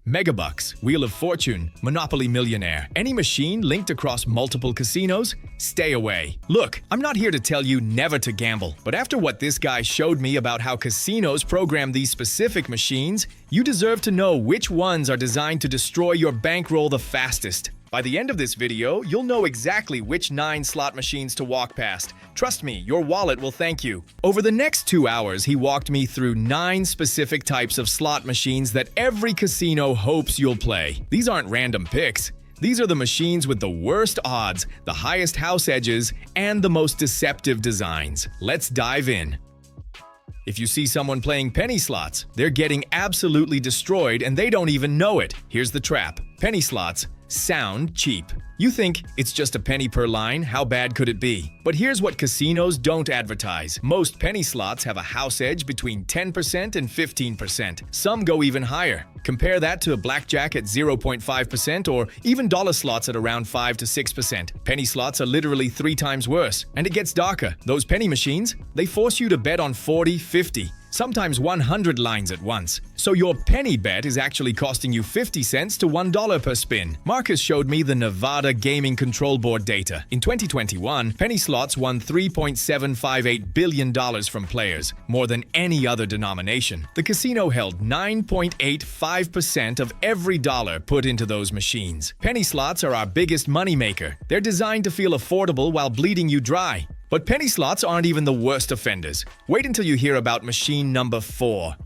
Megabucks, Wheel of Fortune, Monopoly Millionaire. Any machine linked across multiple casinos? Stay away. Look, I'm not here to tell you never to gamble, but after what this guy showed me about how casinos program these specific machines, you deserve to know which ones are designed to destroy your bankroll the fastest. By the end of this video, you'll know exactly which 9 slot machines to walk past. Trust me, your wallet will thank you. Over the next 2 hours, he walked me through 9 specific types of slot machines that every casino hopes you'll play. These aren't random picks. These are the machines with the worst odds, the highest house edges, and the most deceptive designs. Let's dive in. If you see someone playing penny slots, they're getting absolutely destroyed and they don't even know it. Here's the trap. Penny slots sound cheap. You think, it's just a penny per line, how bad could it be? But here's what casinos don't advertise. Most penny slots have a house edge between 10% and 15%. Some go even higher. Compare that to a blackjack at 0.5% or even dollar slots at around 5 to 6%. Penny slots are literally 3 times worse. And it gets darker. Those penny machines, they force you to bet on 40, 50, sometimes 100 lines at once. So your penny bet is actually costing you 50 cents to $1 per spin. Marcus showed me the Nevada Gaming Control Board data. In 2021, penny slots won $3.758 billion from players, more than any other denomination. The casino held 9.85% of every dollar put into those machines. Penny slots are our biggest moneymaker. They're designed to feel affordable while bleeding you dry. But penny slots aren't even the worst offenders. Wait until you hear about machine number 4.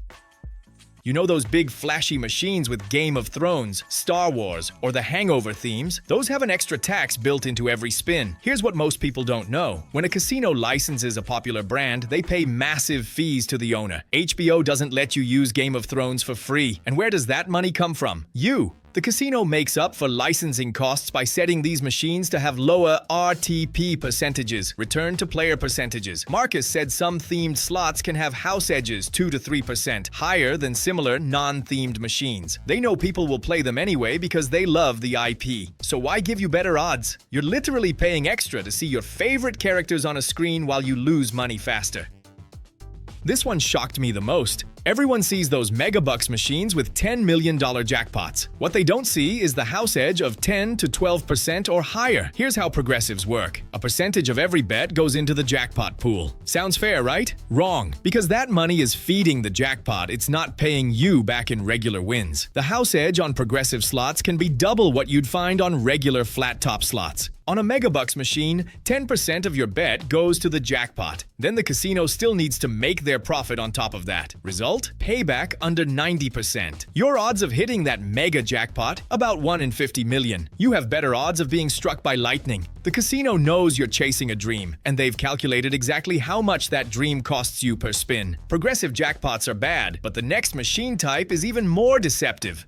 You know those big flashy machines with Game of Thrones, Star Wars, or the Hangover themes? Those have an extra tax built into every spin. Here's what most people don't know. When a casino licenses a popular brand, they pay massive fees to the owner. HBO doesn't let you use Game of Thrones for free. And where does that money come from? You! The casino makes up for licensing costs by setting these machines to have lower RTP percentages, return to player percentages. Marcus said some themed slots can have house edges 2 to 3% higher than similar non-themed machines. They know people will play them anyway because they love the IP. So why give you better odds? You're literally paying extra to see your favorite characters on a screen while you lose money faster. This one shocked me the most. Everyone sees those megabucks machines with $10 million jackpots. What they don't see is the house edge of 10 to 12% or higher. Here's how progressives work. A percentage of every bet goes into the jackpot pool. Sounds fair, right? Wrong, because that money is feeding the jackpot. It's not paying you back in regular wins. The house edge on progressive slots can be double what you'd find on regular flat-top slots. On a megabucks machine, 10% of your bet goes to the jackpot. Then the casino still needs to make their profit on top of that. Result? Payback under 90%. Your odds of hitting that mega jackpot? About 1 in 50 million. You have better odds of being struck by lightning. The casino knows you're chasing a dream, and they've calculated exactly how much that dream costs you per spin. Progressive jackpots are bad, but the next machine type is even more deceptive.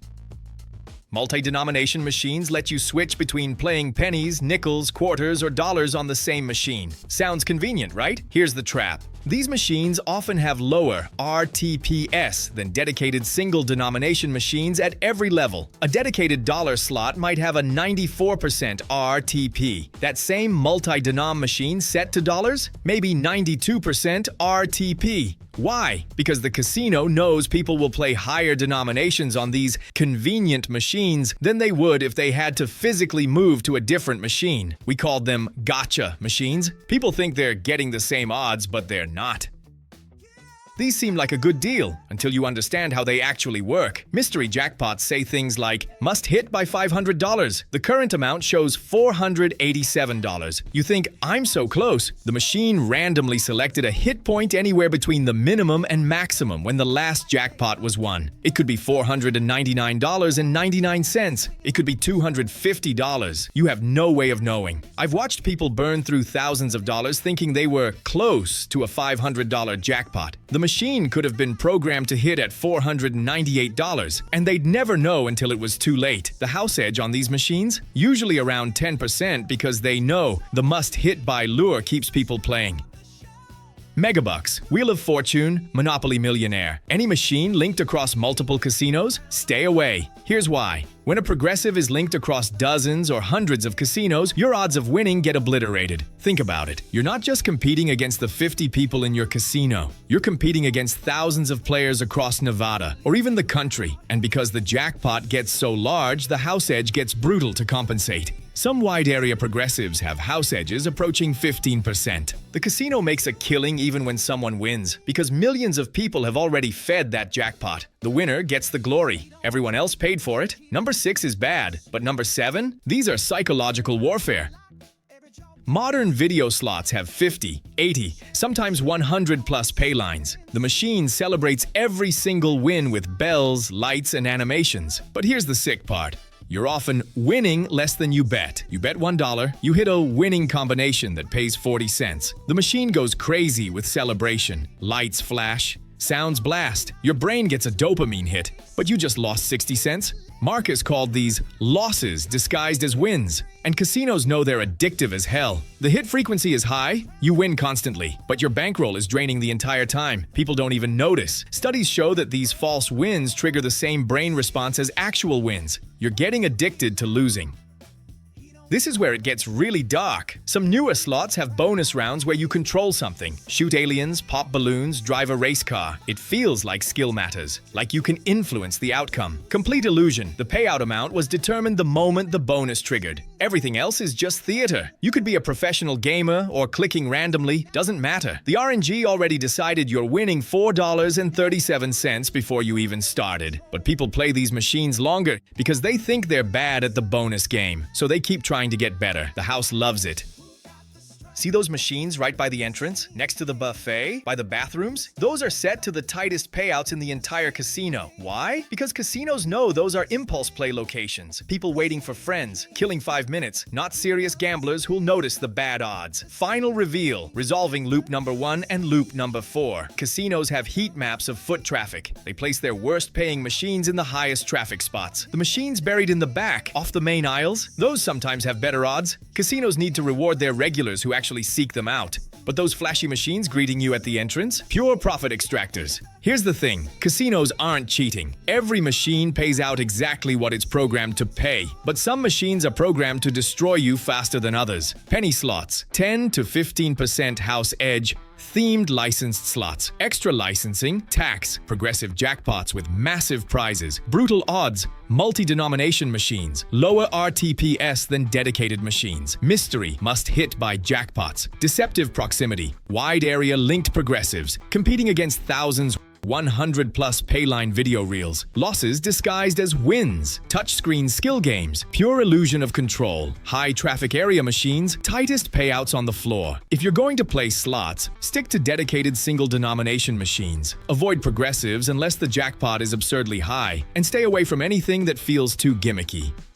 Multi-denomination machines let you switch between playing pennies, nickels, quarters, or dollars on the same machine. Sounds convenient, right? Here's the trap. These machines often have lower RTPs than dedicated single-denomination machines at every level. A dedicated dollar slot might have a 94% RTP. That same multi-denom machine set to dollars? Maybe 92% RTP. Why? Because the casino knows people will play higher denominations on these convenient machines than they would if they had to physically move to a different machine. We called them gotcha machines. People think they're getting the same odds, but they're not. These seem like a good deal until you understand how they actually work. Mystery jackpots say things like, must hit by $500. The current amount shows $487. You think, I'm so close. The machine randomly selected a hit point anywhere between the minimum and maximum when the last jackpot was won. It could be $499.99. It could be $250. You have no way of knowing. I've watched people burn through thousands of dollars thinking they were close to a $500 jackpot. The machine could have been programmed to hit at $498, and they'd never know until it was too late. The house edge on these machines? Usually around 10% because they know the must-hit by lure keeps people playing. Megabucks, Wheel of Fortune, Monopoly Millionaire. Any machine linked across multiple casinos? Stay away. Here's why. When a progressive is linked across dozens or hundreds of casinos, your odds of winning get obliterated. Think about it. You're not just competing against the 50 people in your casino. You're competing against thousands of players across Nevada, or even the country. And because the jackpot gets so large, the house edge gets brutal to compensate. Some wide-area progressives have house edges approaching 15%. The casino makes a killing even when someone wins, because millions of people have already fed that jackpot. The winner gets the glory. Everyone else paid for it. Number 6 is bad, but number 7? These are psychological warfare. Modern video slots have 50, 80, sometimes 100+ pay lines. The machine celebrates every single win with bells, lights, and animations. But here's the sick part. You're often winning less than you bet. You bet $1, you hit a winning combination that pays 40 cents. The machine goes crazy with celebration. Lights flash, sounds blast. Your brain gets a dopamine hit, but you just lost 60 cents? Marcus called these losses disguised as wins. And casinos know they're addictive as hell. The hit frequency is high, you win constantly, but your bankroll is draining the entire time. People don't even notice. Studies show that these false wins trigger the same brain response as actual wins. You're getting addicted to losing. This is where it gets really dark. Some newer slots have bonus rounds where you control something. Shoot aliens, pop balloons, drive a race car. It feels like skill matters, like you can influence the outcome. Complete illusion. The payout amount was determined the moment the bonus triggered. Everything else is just theater. You could be a professional gamer or clicking randomly, doesn't matter. The RNG already decided you're winning $4.37 before you even started. But people play these machines longer because they think they're bad at the bonus game, so they keep trying to get better. The house loves it. See those machines right by the entrance, next to the buffet, by the bathrooms? Those are set to the tightest payouts in the entire casino. Why? Because casinos know those are impulse play locations. People waiting for friends, killing 5 minutes, not serious gamblers who'll notice the bad odds. Final reveal, resolving loop number 1 and loop number 4. Casinos have heat maps of foot traffic. They place their worst paying machines in the highest traffic spots. The machines buried in the back, off the main aisles, those sometimes have better odds. Casinos need to reward their regulars who actually seek them out. But those flashy machines greeting you at the entrance? Pure profit extractors. Here's the thing, casinos aren't cheating. Every machine pays out exactly what it's programmed to pay. But some machines are programmed to destroy you faster than others. Penny slots, 10 to 15% house edge, themed licensed slots, extra licensing, tax, progressive jackpots with massive prizes, brutal odds, multi-denomination machines, lower RTPs than dedicated machines, mystery must hit by jackpots, deceptive proximity, wide area linked progressives, competing against thousands 100+ payline video reels, losses disguised as wins, touchscreen skill games, pure illusion of control, high traffic area machines, tightest payouts on the floor. If you're going to play slots, stick to dedicated single denomination machines. Avoid progressives unless the jackpot is absurdly high, and stay away from anything that feels too gimmicky.